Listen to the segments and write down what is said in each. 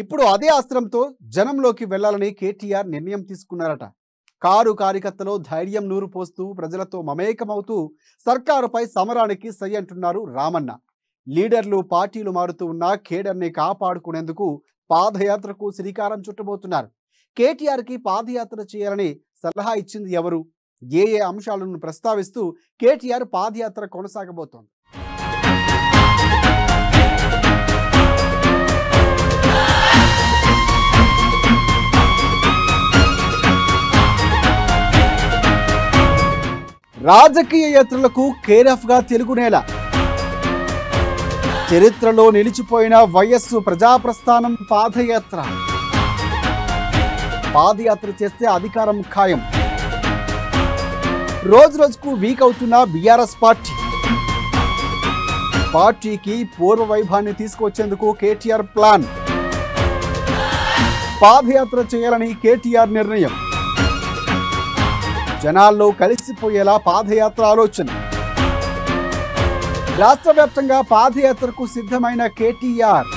ఇప్పుడు అదే అస్త్రంతో జనంలోకి వెళ్లాలని కేటీఆర్ నిర్ణయం తీసుకున్నారట. కారు కార్యకర్తలో ధైర్యం నూరు పోస్తూ ప్రజలతో మమేకమవుతూ సర్కారుపై సమరానికి సై అంటున్నారు రామన్న. లీడర్లు పార్టీలు మారుతూ ఉన్న కేడర్ని కాపాడుకునేందుకు పాదయాత్రకు శ్రీకారం చుట్టబోతున్నారు. కేటీఆర్కి పాదయాత్ర చేయాలని సలహా ఇచ్చింది ఎవరు? ఏ ఏ అంశాలను ప్రస్తావిస్తూ కేటీఆర్ పాదయాత్ర కొనసాగబోతోంది? రాజకీయ యాత్రలకు కేరాఫ్గా తెలుగు నేల. చరిత్రలో నిలిచిపోయిన వైఎస్ ప్రజాప్రస్థానం పాదయాత్ర. పాదయాత్ర చేస్తే అధికారం ఖాయం. రోజు రోజుకు వీక్ అవుతున్న బీఆర్ఎస్ పార్టీకి పూర్వ వైభవాన్ని తీసుకొచ్చేందుకు కేటీఆర్ ప్లాన్. పాదయాత్ర చేయాలని కేటీఆర్ నిర్ణయం. జనాల్లో కలిసిపోయేలా పాదయాత్ర ఆలోచన. రాష్ట్ర వ్యాప్తంగా పాదయాత్రకు సిద్ధమైన కేటీఆర్.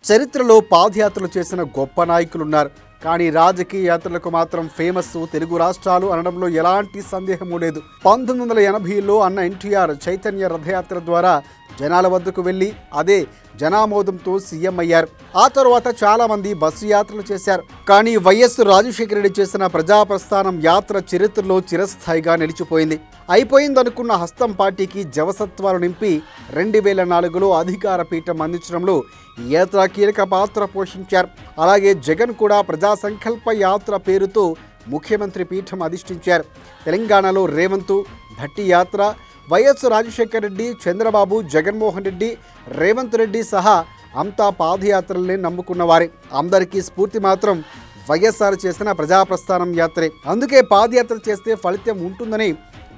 చరిత్రలో పాదయాత్రలు చేసిన గొప్ప నాయకులున్నారు. కానీ రాజకీయ యాత్రలకు మాత్రం ఫేమస్ తెలుగు రాష్ట్రాలు అనడంలో ఎలాంటి సందేహము లేదు. 1980లో అన్న ఎన్టీఆర్ చైతన్య రథయాత్ర ద్వారా జనాల వద్దకు వెళ్ళి అదే జనామోదంతో సీఎం అయ్యారు. ఆ తర్వాత చాలా మంది బస్సు యాత్రలు చేశారు. కానీ వైఎస్ రాజశేఖర రెడ్డి చేసిన ప్రజాప్రస్థానం యాత్ర చరిత్రలో చిరస్థాయిగా నిలిచిపోయింది. అయిపోయిందనుకున్న హస్తం పార్టీకి జవసత్వాలు నింపి 2004లో అధికార పీఠం అందించడంలో ఈ యాత్ర కీలక పాత్ర పోషించారు. అలాగే జగన్ కూడా ప్రజా సంకల్ప యాత్ర పేరుతో ముఖ్యమంత్రి పీఠం అధిష్ఠించారు. తెలంగాణలో రేవంత్, భట్టి యాత్ర, వైఎస్ రాజశేఖర రెడ్డి, చంద్రబాబు, జగన్మోహన్ రెడ్డి, రేవంత్ రెడ్డి సహా అంతా పాదయాత్రల్ని నమ్ముకున్నవారే. అందరికీ స్ఫూర్తి మాత్రం వైఎస్ఆర్ చేసిన ప్రజాప్రస్థానం యాత్రే. అందుకే పాదయాత్ర చేస్తే ఫలితం ఉంటుందని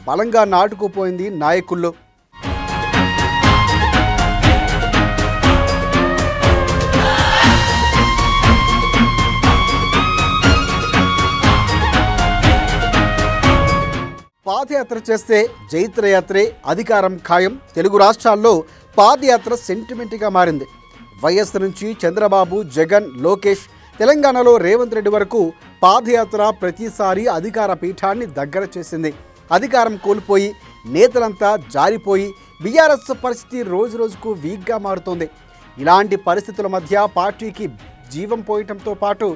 బలంగా నాటుకుపోయింది నాయకుల్లో. పాదయాత్ర చేస్తే జైత్రయాత్రే, అధికారం ఖాయం. తెలుగు రాష్ట్రాల్లో పాదయాత్ర సెంటిమెంట్గా మారింది. వైఎస్ నుంచి చంద్రబాబు, జగన్, లోకేష్, తెలంగాణలో రేవంత్ రెడ్డి వరకు పాదయాత్ర ప్రతిసారి అధికార పీఠాన్ని దగ్గర చేసింది. అధికారం కోల్పోయి నేతలంతా జారిపోయి బీఆర్ఎస్ పరిస్థితి రోజు రోజుకు వీక్గా మారుతోంది. ఇలాంటి పరిస్థితుల మధ్య పార్టీకి జీవం పోయటంతో పాటు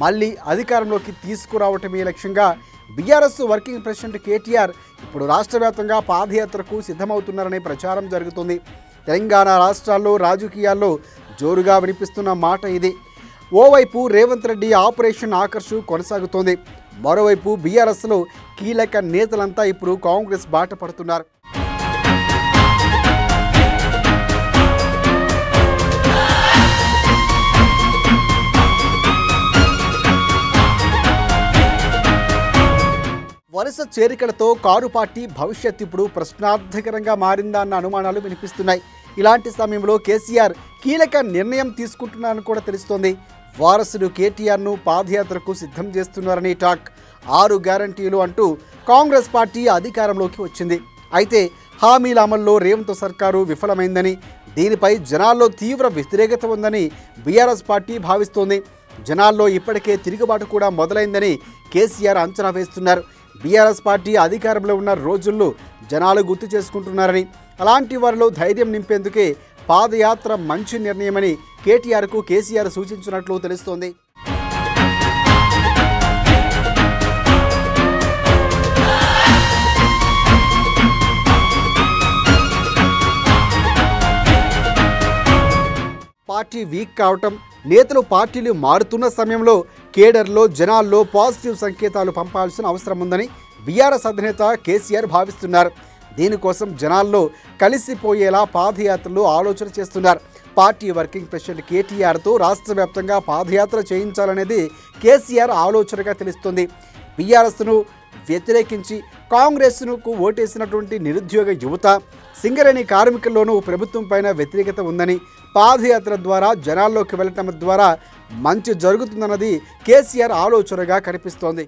మళ్ళీ అధికారంలోకి తీసుకురావటమే లక్ష్యంగా బీఆర్ఎస్ వర్కింగ్ ప్రెసిడెంట్ కేటీఆర్ ఇప్పుడు రాష్ట్ర వ్యాప్తంగా పాదయాత్రకు సిద్ధమవుతున్నారనే ప్రచారం జరుగుతుంది. తెలంగాణ రాష్ట్రాల్లో రాజకీయాల్లో జోరుగా వినిపిస్తున్న మాట ఇది. ఓవైపు రేవంత్ రెడ్డి ఆపరేషన్ ఆకర్ష్ కొనసాగుతోంది. మరోవైపు బీఆర్ఎస్లో కీలక నేతలంతా ఇప్పుడు కాంగ్రెస్ బాట పడుతున్నారు. వరుస చేరికలతో కారు పార్టీ భవిష్యత్ ఇప్పుడు ప్రశ్నార్థకరంగా మారిందా అన్న అనుమానాలు వినిపిస్తున్నాయి. ఇలాంటి సమయంలో కేసీఆర్ కీలక నిర్ణయం తీసుకుంటున్నారని కూడా తెలుస్తోంది. వారసుడు కేటీఆర్ను పాదయాత్రకు సిద్ధం చేస్తున్నారని టాక్. 6 గ్యారంటీలు అంటూ కాంగ్రెస్ పార్టీ అధికారంలోకి వచ్చింది. అయితే హామీల అమల్లో రేవంత్ సర్కారు విఫలమైందని, దీనిపై జనాల్లో తీవ్ర వ్యతిరేకత ఉందని బీఆర్ఎస్ పార్టీ భావిస్తోంది. జనాల్లో ఇప్పటికే తిరుగుబాటు కూడా మొదలైందని కేసీఆర్ అంచనా వేస్తున్నారు. బీఆర్ఎస్ పార్టీ అధికారంలో ఉన్న రోజుల్లో జనాలు గుర్తు చేసుకుంటున్నారని, అలాంటి వారిలో ధైర్యం నింపేందుకే పాదయాత్ర మంచి నిర్ణయమని కేటీఆర్కు కేసీఆర్ సూచించినట్లు తెలుస్తోంది. పార్టీ వీక్ కావటం, నేతలు పార్టీలు మారుతున్న సమయంలో కేడర్లో జనాల్లో పాజిటివ్ సంకేతాలు పంపాల్సిన అవసరం ఉందని బీఆర్ఎస్ అధినేత కేసీఆర్ భావిస్తున్నారు. దీనికోసం జనాల్లో కలిసిపోయేలా పాదయాత్రలు ఆలోచన చేస్తున్నారు. పార్టీ వర్కింగ్ ప్రెసిడెంట్ కేటీఆర్తో రాష్ట్ర వ్యాప్తంగా పాదయాత్ర చేయించాలనేది కేసీఆర్ ఆలోచనగా తెలుస్తుంది. బీఆర్ఎస్ను వ్యతిరేకించి కాంగ్రెస్ను ఓటేసినటువంటి నిరుద్యోగ యువత, సింగరేణి కార్మికుల్లోనూ ప్రభుత్వం పైన వ్యతిరేకత ఉందని, పాదయాత్ర ద్వారా జనాల్లోకి వెళ్ళటం ద్వారా మంచి జరుగుతుందన్నది కేసీఆర్ ఆలోచనగా కనిపిస్తోంది.